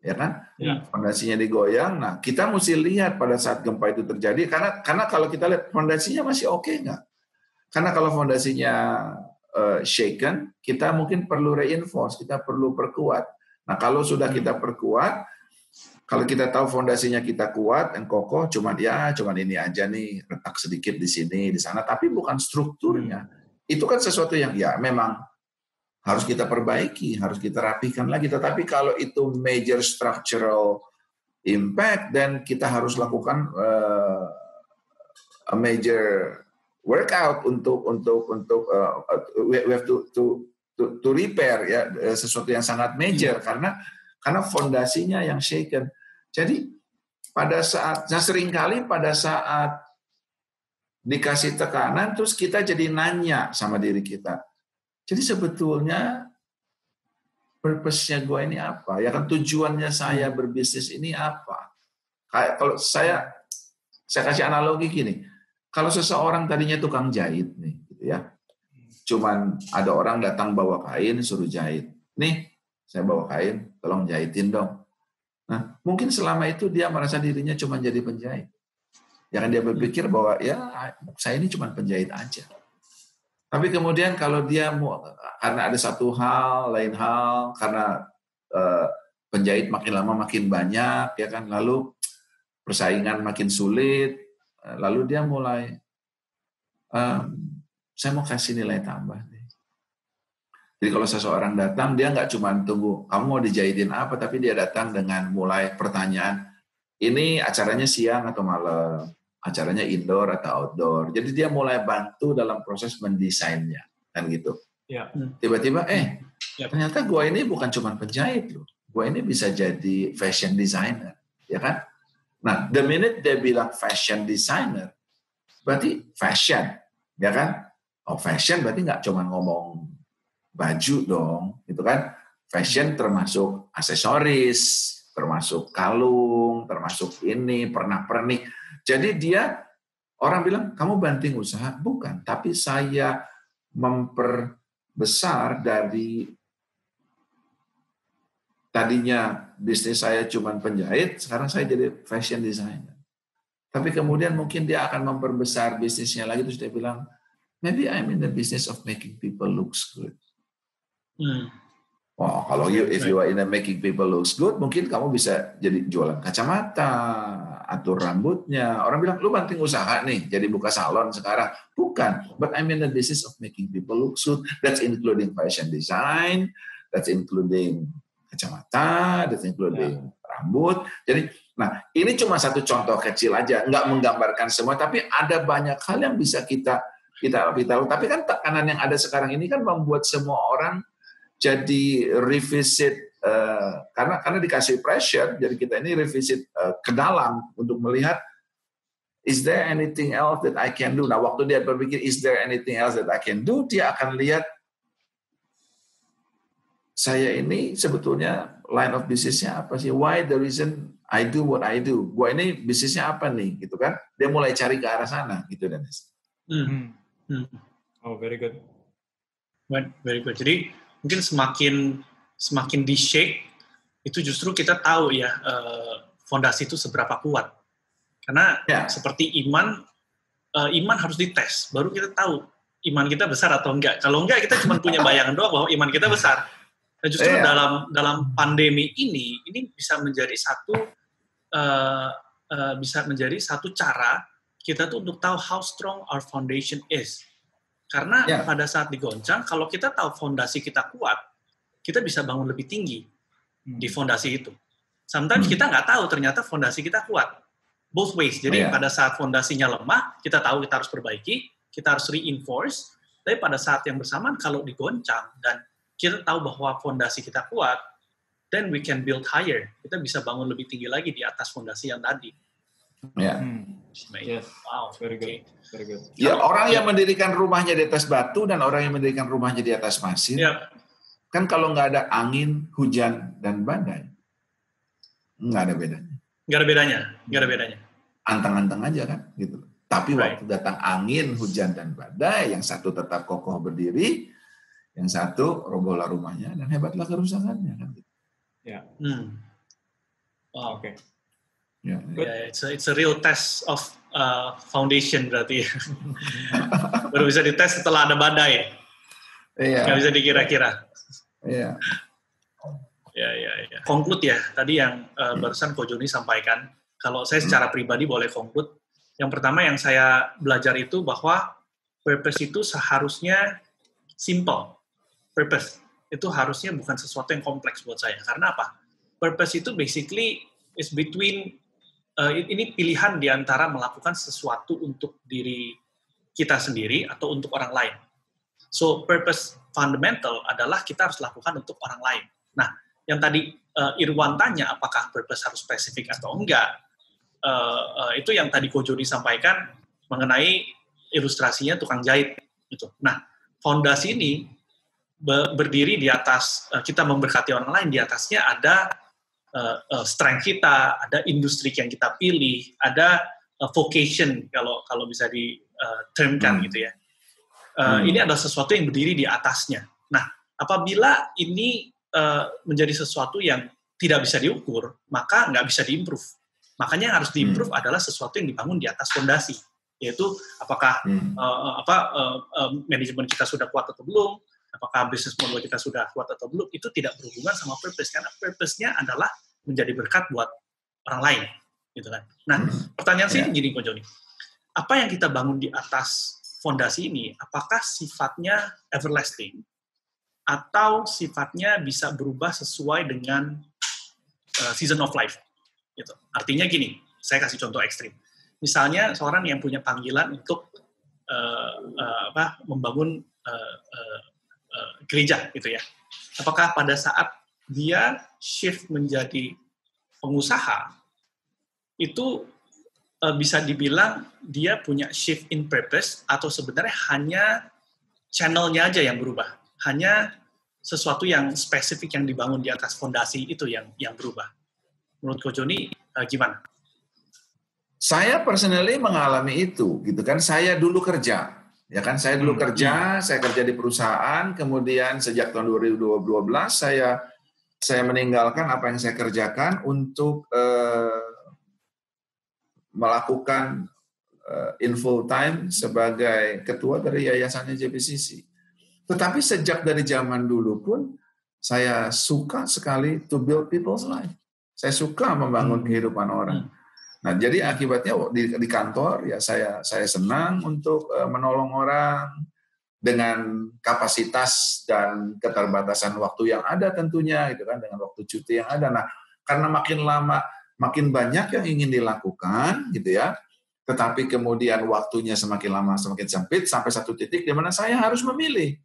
ya kan? Fondasinya digoyang. Nah, kita mesti lihat pada saat gempa itu terjadi, karena kalau kita lihat fondasinya masih oke nggak? Karena kalau fondasinya shaken, kita mungkin perlu reinforce, kita perlu perkuat. Nah, kalau sudah kita perkuat, kalau kita tahu fondasinya kita kuat dan kokoh, cuman ini aja nih, retak sedikit di sini, di sana, tapi bukan strukturnya. Itu kan sesuatu yang ya memang harus kita perbaiki, harus kita rapikan lagi. Tetapi kalau itu major structural impact, dan kita harus lakukan a major workout untuk we have to repair ya, sesuatu yang sangat major karena fondasinya yang shaken. Jadi seringkali pada saat dikasih tekanan terus kita jadi nanya sama diri kita. Jadi sebetulnya purpose-nya gue ini apa? Ya kan, tujuannya saya berbisnis ini apa? Kayak kalau saya kasih analogi gini. Kalau seseorang tadinya tukang jahit nih, gitu ya, cuman ada orang datang bawa kain suruh jahit. Nih, saya bawa kain, tolong jahitin dong. Nah, mungkin selama itu dia merasa dirinya cuma jadi penjahit. Ya kan, dia berpikir bahwa ya saya ini cuma penjahit aja. Tapi kemudian kalau dia karena ada satu hal, lain hal, karena penjahit makin lama makin banyak, ya kan, lalu persaingan makin sulit. Lalu dia mulai, saya mau kasih nilai tambah. Jadi kalau seseorang datang, dia nggak cuma tunggu, kamu mau dijahitin apa, tapi dia datang dengan mulai pertanyaan, ini acaranya siang atau malam, acaranya indoor atau outdoor. Jadi dia mulai bantu dalam proses mendesainnya, kan gitu. Ya. Tiba-tiba, ternyata gua ini bukan cuma penjahit loh, gua ini bisa jadi fashion designer, ya kan? Nah, the minute dia bilang fashion designer, berarti fashion, ya kan? Oh, fashion berarti nggak cuma ngomong baju dong, gitu kan? Fashion termasuk aksesoris, termasuk kalung, termasuk ini, pernak-pernik. Jadi orang bilang, kamu banting usaha? Bukan, tapi saya memperbesar dari tadinya bisnis saya cuma penjahit, sekarang saya jadi fashion designer. Tapi kemudian mungkin dia akan memperbesar bisnisnya lagi, terus dia bilang, maybe I'm in the business of making people looks good. Oh, kalau if you are in the making people looks good, mungkin kamu bisa jadi jualan kacamata, atur rambutnya. Orang bilang, lu banting usaha nih, jadi buka salon sekarang. Bukan, but I'm in the business of making people look good. That's including fashion design, that's including kacamata, that's including rambut. Jadi, nah ini cuma satu contoh kecil aja, nggak menggambarkan semua, tapi ada banyak hal yang bisa kita tahu. Tapi kan tekanan yang ada sekarang ini kan membuat semua orang jadi revisit, karena dikasih pressure, jadi kita ini revisit ke dalam untuk melihat is there anything else that I can do? Nah, waktu dia berpikir, is there anything else that I can do? Dia akan lihat, saya ini sebetulnya line of business-nya apa sih? Why the reason I do what I do? Gua ini bisnisnya apa nih? Gitu kan? Dia mulai cari ke arah sana, gitu Dennis. Oh, very good. Very good. Jadi mungkin semakin di-shake, itu justru kita tahu ya fondasi itu seberapa kuat. Karena seperti iman harus dites, baru kita tahu iman kita besar atau enggak. Kalau enggak, kita cuma punya bayangan doang bahwa iman kita besar. Dan justru dalam pandemi ini bisa menjadi satu cara kita tuh untuk tahu how strong our foundation is. Karena pada saat digoncang, kalau kita tahu fondasi kita kuat, kita bisa bangun lebih tinggi di fondasi itu. Sometimes kita nggak tahu ternyata fondasi kita kuat. Both ways. Jadi pada saat fondasinya lemah, kita tahu kita harus perbaiki, kita harus reinforce. Tapi pada saat yang bersamaan, kalau digoncang dan kita tahu bahwa fondasi kita kuat, then we can build higher. Kita bisa bangun lebih tinggi lagi di atas fondasi yang tadi. Yes. Wow, very good. Very good. Ya, orang yang mendirikan rumahnya di atas batu dan orang yang mendirikan rumahnya di atas pasir, kan kalau nggak ada angin, hujan, dan badai, nggak ada bedanya. Nggak ada bedanya. Antang-antang aja kan, gitu. Tapi waktu datang angin, hujan, dan badai, yang satu tetap kokoh berdiri, yang satu robohlah rumahnya dan hebatlah kerusakannya kan. Wow. Okay. It's a real test of foundation berarti. Baru bisa dites setelah ada badai. Nggak bisa dikira-kira. Ya. Conclude ya, tadi yang barusan Ko Joni sampaikan. Kalau saya secara pribadi boleh conclude. Yang pertama yang saya belajar itu bahwa purpose itu seharusnya simple. Purpose itu harusnya bukan sesuatu yang kompleks buat saya. Karena apa? Purpose itu basically is between ini pilihan di antara melakukan sesuatu untuk diri kita sendiri atau untuk orang lain. So purpose fundamental adalah kita harus lakukan untuk orang lain. Nah, yang tadi Irwan tanya apakah purpose harus spesifik atau enggak, itu yang tadi Ko Joni sampaikan mengenai ilustrasinya tukang jahit. Gitu. Nah, fondasi ini berdiri di atas kita memberkati orang lain, di atasnya ada strength kita, ada industri yang kita pilih, ada vocation kalau bisa di-termkan gitu ya. Ini adalah sesuatu yang berdiri di atasnya. Nah, apabila ini menjadi sesuatu yang tidak bisa diukur, maka nggak bisa diimprove. Makanya yang harus diimprove adalah sesuatu yang dibangun di atas fondasi, yaitu apakah manajemen kita sudah kuat atau belum, apakah bisnis model kita sudah kuat atau belum, itu tidak berhubungan sama purpose, karena purpose-nya adalah menjadi berkat buat orang lain, gitu kan. Nah, pertanyaan saya gini, Ko Joni, apa yang kita bangun di atas fondasi ini, apakah sifatnya everlasting atau sifatnya bisa berubah sesuai dengan season of life? Gitu. Artinya gini, saya kasih contoh ekstrim. Misalnya seorang yang punya panggilan untuk membangun gereja gitu ya. Apakah pada saat dia shift menjadi pengusaha itu bisa dibilang dia punya shift in purpose atau sebenarnya hanya channelnya aja yang berubah, hanya sesuatu yang spesifik yang dibangun di atas fondasi itu yang berubah. Menurut Ko Joni gimana? Saya personally mengalami itu, gitu kan. Saya dulu kerja. Ya kan, saya dulu saya kerja di perusahaan, kemudian sejak tahun 2012 saya meninggalkan apa yang saya kerjakan untuk melakukan in full time sebagai ketua dari yayasannya JPCC. Tetapi sejak dari zaman dulu pun saya suka sekali to build people's life. Saya suka membangun kehidupan orang. Nah, jadi akibatnya di kantor ya saya senang untuk menolong orang dengan kapasitas dan keterbatasan waktu yang ada tentunya, gitu kan, dengan waktu cuti yang ada. Nah, karena makin lama makin banyak yang ingin dilakukan, gitu ya. Tetapi kemudian waktunya semakin lama semakin sempit sampai satu titik di mana saya harus memilih.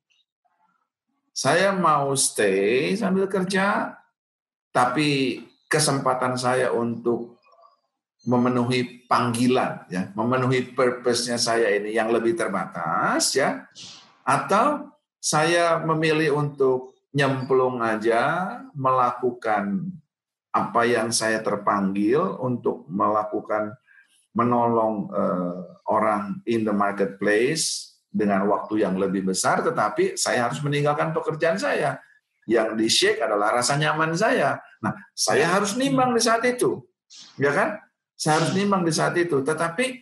Saya mau stay sambil kerja, tapi kesempatan saya untuk memenuhi panggilan, ya, memenuhi purpose-nya saya ini yang lebih terbatas, ya, atau saya memilih untuk nyemplung aja, melakukan apa yang saya terpanggil untuk melakukan, menolong orang in the marketplace dengan waktu yang lebih besar, tetapi saya harus meninggalkan pekerjaan saya. Yang di-shake adalah rasa nyaman saya. Nah, saya harus nimbang di saat itu, ya kan? Saya harus nimbang di saat itu. Tetapi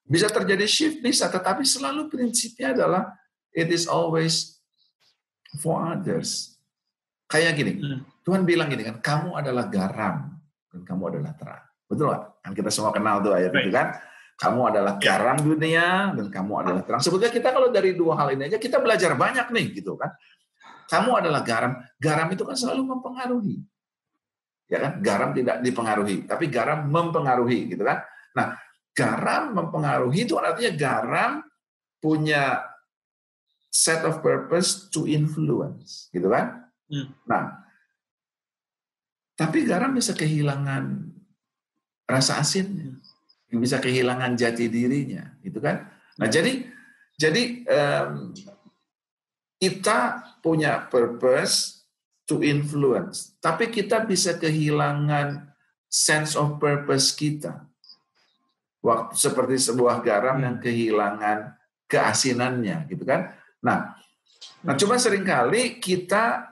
bisa terjadi shift, bisa. Tetapi selalu prinsipnya adalah it is always for others. Kayak gini, Tuhan bilang gini kan, kamu adalah garam dan kamu adalah terang. Betul nggak? Kan kita semua kenal tuh ayat itu kan. Kamu adalah garam dunia dan kamu adalah terang. Sebetulnya kita kalau dari dua hal ini aja kita belajar banyak nih gitu kan. Kamu adalah garam. Garam itu kan selalu mempengaruhi. Ya kan? Garam tidak dipengaruhi, tapi garam mempengaruhi gitu kan. Nah, garam mempengaruhi itu artinya garam punya set of purpose to influence, gitu kan? Nah, tapi garam bisa kehilangan rasa asinnya, bisa kehilangan jati dirinya, gitu kan? Nah, jadi kita punya purpose to influence, tapi kita bisa kehilangan sense of purpose kita. Waktu seperti sebuah garam yang kehilangan keasinannya, gitu kan? Nah, cuma seringkali kita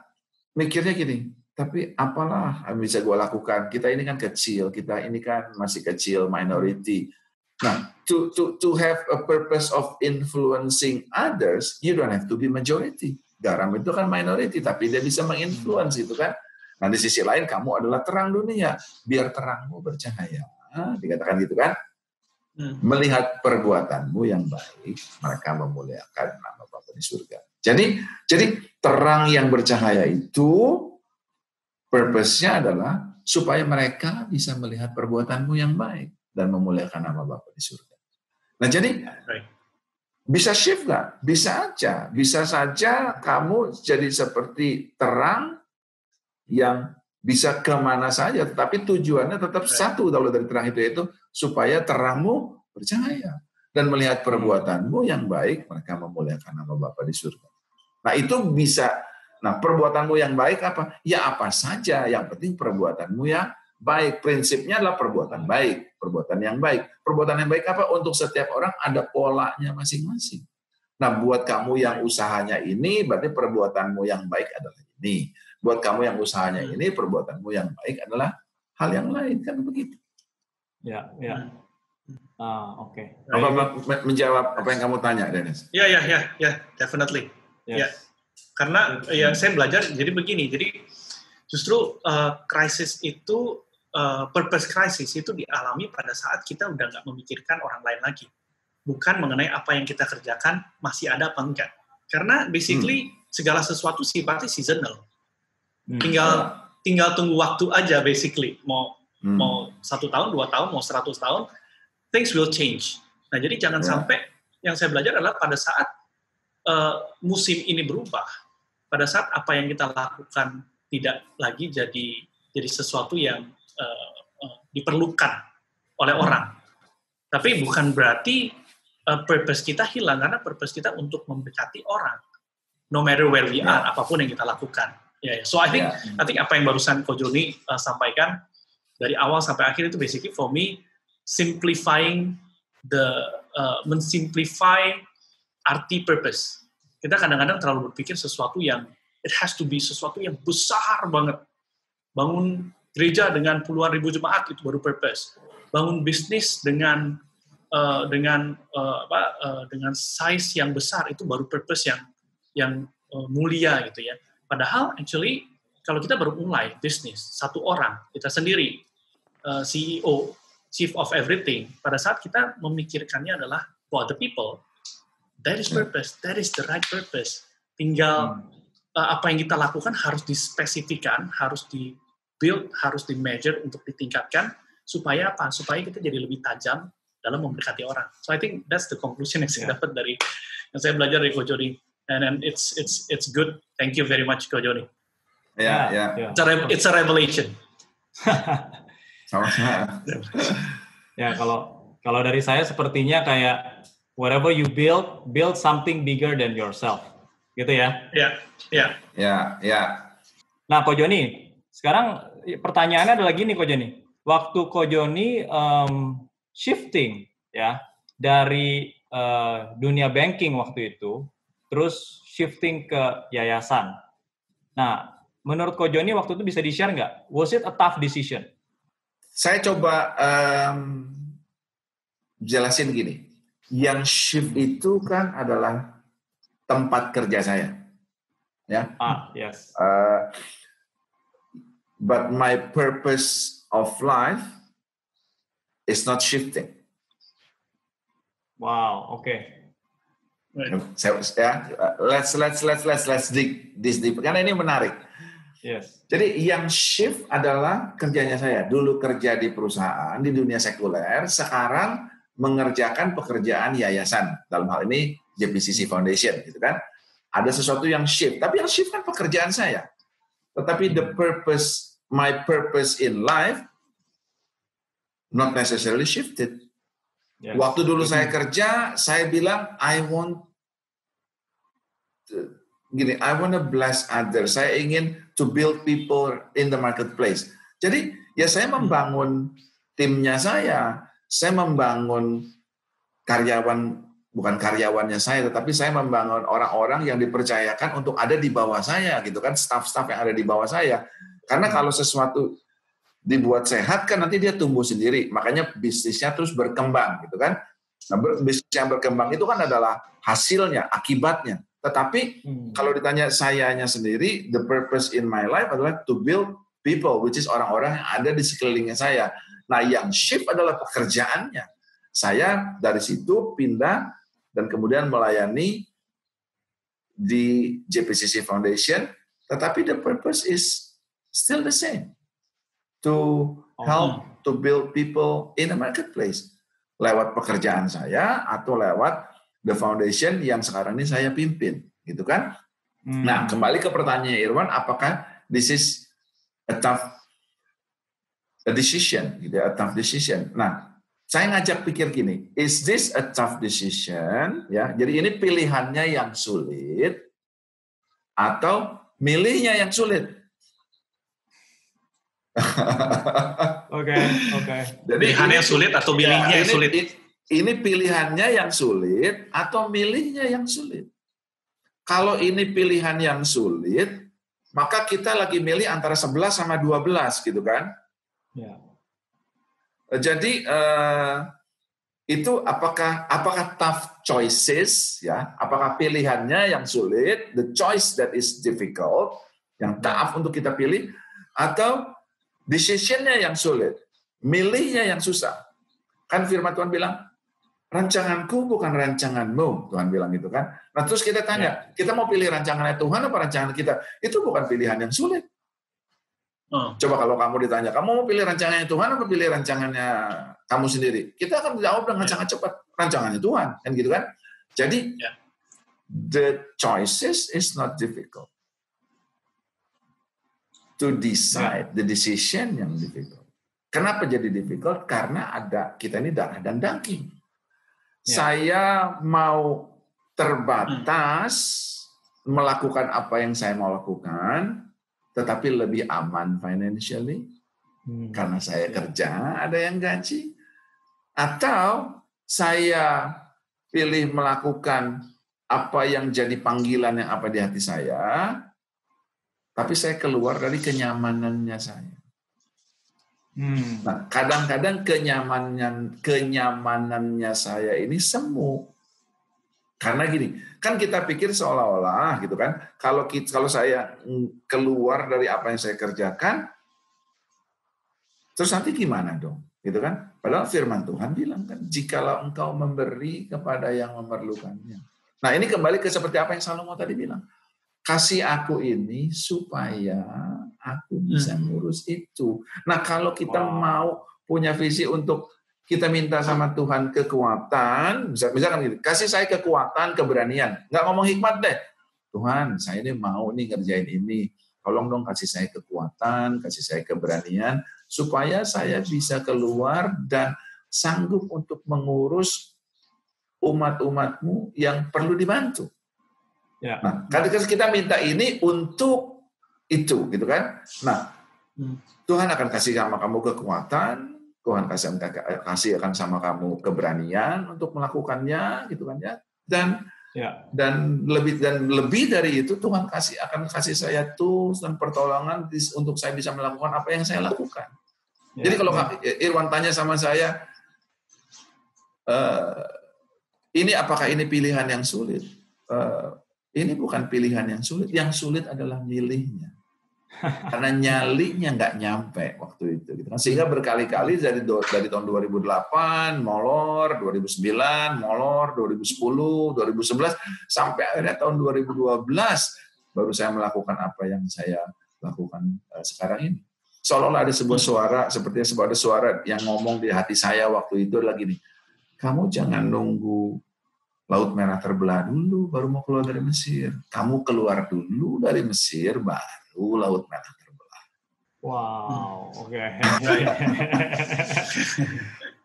mikirnya gini, tapi apalah yang bisa gue lakukan? Kita ini kan kecil, kita ini kan masih kecil, minority. Nah, to have a purpose of influencing others, you don't have to be majority. Garam itu kan minority, tapi dia bisa menginfluence itu kan. Nah, di sisi lain kamu adalah terang dunia, biar terangmu bercahaya. Dikatakan gitu kan. Melihat perbuatanmu yang baik, mereka memuliakan nama Bapa di surga. Jadi terang yang bercahaya itu purpose-nya adalah supaya mereka bisa melihat perbuatanmu yang baik dan memuliakan nama Bapa di surga. Nah, jadi bisa shift nggak? Bisa aja. Bisa saja kamu jadi seperti terang yang bisa kemana saja, tetapi tujuannya tetap satu kalau dari terang itu supaya terangmu bercahaya dan melihat perbuatanmu yang baik, mereka memuliakan nama Bapa di surga. Nah, itu bisa. Nah, perbuatanmu yang baik apa? Ya apa saja, yang penting perbuatanmu yang baik. Prinsipnya adalah perbuatan baik, perbuatan yang baik. Perbuatan yang baik apa? Untuk setiap orang ada polanya masing-masing. Nah, buat kamu yang usahanya ini, berarti perbuatanmu yang baik adalah ini. Buat kamu yang usahanya ini, perbuatanmu yang baik adalah hal yang lain, kan begitu. Ya. Oke. Menjawab apa yang kamu tanya, Dennis? Ya, definitely. Yes. Ya, karena saya belajar jadi begini. Jadi justru krisis itu, purpose crisis itu dialami pada saat kita udah nggak memikirkan orang lain lagi, bukan mengenai apa yang kita kerjakan masih ada apa enggak. Karena basically segala sesuatu sifatnya seasonal. Tinggal tunggu waktu aja basically. Mau 1 tahun, 2 tahun, mau 100 tahun, things will change. Nah, jadi jangan sampai yang saya belajar adalah pada saat musim ini berubah, pada saat apa yang kita lakukan tidak lagi jadi sesuatu yang diperlukan oleh orang. Tapi bukan berarti purpose kita hilang, karena purpose kita untuk mendekati orang. No matter where we are, apapun yang kita lakukan. So I think apa yang barusan Ko Joni sampaikan dari awal sampai akhir itu basically for me simplifying mensimplify arti purpose. Kita kadang-kadang terlalu berpikir sesuatu yang it has to be sesuatu yang besar banget. Bangun gereja dengan puluhan ribu jemaat itu baru purpose. Bangun bisnis dengan size yang besar itu baru purpose yang mulia gitu ya. Padahal actually kalau kita baru mulai bisnis, satu orang, kita sendiri, CEO, chief of everything, pada saat kita memikirkannya adalah for the people, that is purpose, that is the right purpose. Tinggal apa yang kita lakukan harus dispesifikan, harus di-build, harus di-measure untuk ditingkatkan, supaya apa? Supaya kita jadi lebih tajam dalam memberkati orang. So I think that's the conclusion yang saya dapat dari yang saya belajar dari Ko Joni. And it's good. Thank you very much, Ko Joni. Yeah. It's a revelation. Sama-sama. Ya, kalau dari saya sepertinya kayak whatever you build something bigger than yourself. Gitu ya. Ya. Nah, Ko Joni, sekarang pertanyaannya adalah gini, Ko Joni. Waktu Ko Joni shifting ya dari dunia banking waktu itu, terus shifting ke yayasan. Nah, menurut Ko Joni waktu itu bisa di-share nggak? Was it a tough decision? Saya coba jelasin gini. Yang shift itu kan adalah tempat kerja saya. Ya. Yes. But my purpose of life is not shifting. Wow, oke. Let's dig this deep. Karena ini menarik. Yes. Jadi yang shift adalah kerjanya saya. Dulu kerja di perusahaan, di dunia sekuler, sekarang mengerjakan pekerjaan yayasan. Dalam hal ini JPCC Foundation, gitu kan. Ada sesuatu yang shift, tapi yang shift kan pekerjaan saya. Tetapi my purpose in life not necessarily shifted. Yes. Waktu dulu saya kerja, saya bilang I want to bless others. Saya ingin to build people in the marketplace. Jadi ya saya membangun timnya saya membangun bukan karyawannya saya, tetapi saya membangun orang-orang yang dipercayakan untuk ada di bawah saya, gitu kan, staff-staff yang ada di bawah saya. Karena kalau sesuatu dibuat sehat kan nanti dia tumbuh sendiri, makanya bisnisnya terus berkembang, gitu kan. Nah, bisnis yang berkembang itu kan adalah hasilnya, akibatnya. Tetapi kalau ditanya sayanya sendiri, the purpose in my life adalah to build people, which is orang-orang yang ada di sekelilingnya saya. Nah, yang shift adalah pekerjaannya. Saya dari situ pindah dan kemudian melayani di JPCC Foundation, tetapi the purpose is still the same. To help to build people in the marketplace. Lewat pekerjaan saya atau lewat the foundation yang sekarang ini saya pimpin, gitu kan? Nah, kembali ke pertanyaan Irwan, apakah this is a tough decision, gitu ya, a tough decision. Nah, saya ngajak pikir gini, is this a tough decision? Ya, jadi ini pilihannya yang sulit atau milihnya yang sulit? Oke. Pilihannya sulit atau milihnya yang sulit? Ini pilihannya yang sulit atau milihnya yang sulit? Kalau ini pilihan yang sulit, maka kita lagi milih antara 11 sama 12, gitu kan? Ya. Jadi itu apakah tough choices, ya? Apakah pilihannya yang sulit, the choice that is difficult, yang tough untuk kita pilih, atau decision-nya yang sulit, milihnya yang susah? Kan firman Tuhan bilang, rancanganku bukan rancanganmu, Tuhan bilang gitu kan. Nah terus kita tanya, kita mau pilih rancangannya Tuhan apa rancangan kita? Itu bukan pilihan yang sulit. Coba kalau kamu ditanya, kamu mau pilih rancangannya Tuhan apa pilih rancangannya kamu sendiri? Kita akan jawab dengan sangat cepat, rancangannya Tuhan, kan gitu kan? Jadi the choices is not difficult. To decide, the decision yang difficult. Kenapa jadi difficult? Karena kita ini darah dan daging. Saya mau terbatas melakukan apa yang saya mau lakukan, tetapi lebih aman financially, karena saya kerja, ada yang gaji. Atau saya pilih melakukan apa yang jadi panggilan yang apa di hati saya, tapi saya keluar dari kenyamanannya saya. Nah, kadang-kadang kenyamanannya saya ini semu. Karena gini, kan kita pikir seolah-olah gitu kan, kalau saya keluar dari apa yang saya kerjakan, terus nanti gimana dong? Gitu kan? Padahal firman Tuhan bilang kan, jikalau engkau memberi kepada yang memerlukannya. Nah, ini kembali ke seperti apa yang Salomo tadi bilang. Kasih aku ini supaya aku bisa ngurus itu. Nah, kalau kita mau punya visi untuk kita minta sama Tuhan kekuatan, misalkan gitu, kasih saya kekuatan, keberanian. Nggak ngomong hikmat deh. Tuhan, saya ini mau nih ngerjain ini. Tolong dong kasih saya kekuatan, kasih saya keberanian, supaya saya bisa keluar dan sanggup untuk mengurus umat-umatmu yang perlu dibantu. Ya. Nah, ketika kita minta ini untuk itu, gitu kan? Nah, Tuhan akan kasih sama kamu kekuatan, Tuhan kasih akan sama kamu keberanian untuk melakukannya, gitu kan ya? Dan lebih dari itu Tuhan akan kasih saya tools dan pertolongan untuk saya bisa melakukan apa yang saya lakukan. Jadi kalau Irwan tanya sama saya, ini apakah ini pilihan yang sulit? Ini bukan pilihan yang sulit adalah milihnya. Karena nyalinya nggak nyampe waktu itu. Gitu. Sehingga berkali-kali dari tahun 2008, molor, 2009, molor, 2010, 2011, sampai akhirnya tahun 2012, baru saya melakukan apa yang saya lakukan sekarang ini. Seolah-olah ada sebuah suara, sepertinya sebuah suara yang ngomong di hati saya waktu itu lagi nih, kamu jangan nunggu Laut Merah terbelah dulu, baru mau keluar dari Mesir. Kamu keluar dulu dari Mesir, baru Laut Merah terbelah. Wow, oke.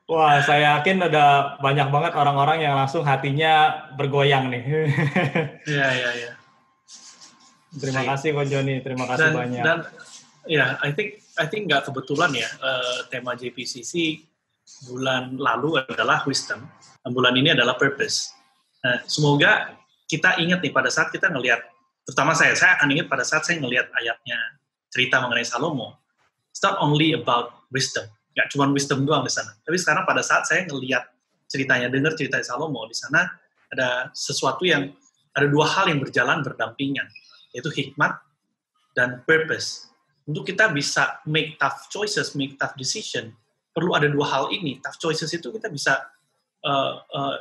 Wah, saya yakin ada banyak banget orang-orang yang langsung hatinya bergoyang nih. Iya. Terima kasih Ko Joni, terima kasih banyak. Dan ya, I think nggak kebetulan ya, tema JPCC bulan lalu adalah wisdom, dan bulan ini adalah purpose. Nah, semoga kita ingat nih pada saat kita ngelihat, terutama saya akan ingat pada saat saya ngelihat ayatnya cerita mengenai Salomo. It's not only about wisdom, nggak cuma wisdom doang di sana. Tapi sekarang pada saat saya ngelihat ceritanya, dengar cerita Salomo, di sana ada sesuatu ada dua hal yang berjalan berdampingan, yaitu hikmat dan purpose. Untuk kita bisa make tough choices, make tough decision, perlu ada dua hal ini. Tough choices itu kita bisa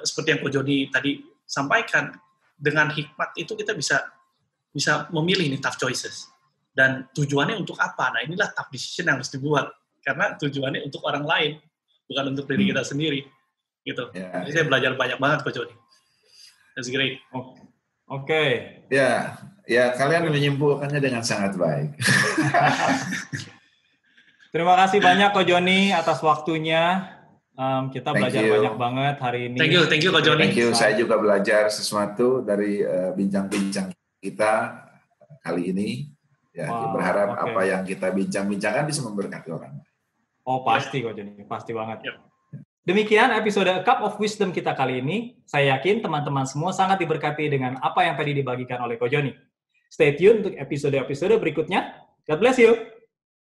seperti yang Ko Joni tadi sampaikan, dengan hikmat itu kita bisa memilih nih tough choices. Dan tujuannya untuk apa? Nah, inilah tough decision yang harus dibuat. Karena tujuannya untuk orang lain, bukan untuk diri kita sendiri. Gitu. Jadi saya belajar banyak banget Ko Joni. That's great. Oke. Ya, kalian menyimpulkannya dengan sangat baik. Terima kasih banyak Ko Joni atas waktunya. Kita belajar banyak banget hari ini. Thank you Ko Joni. Thank you. Saya juga belajar sesuatu dari bincang-bincang kita kali ini. Ya, berharap apa yang kita bincang-bincangkan bisa memberkati orang. Oh, pasti Ko Joni, pasti banget. Yep. Demikian episode A Cup of Wisdom kita kali ini. Saya yakin teman-teman semua sangat diberkati dengan apa yang tadi dibagikan oleh Ko Joni. Stay tune untuk episode-episode berikutnya. God bless you.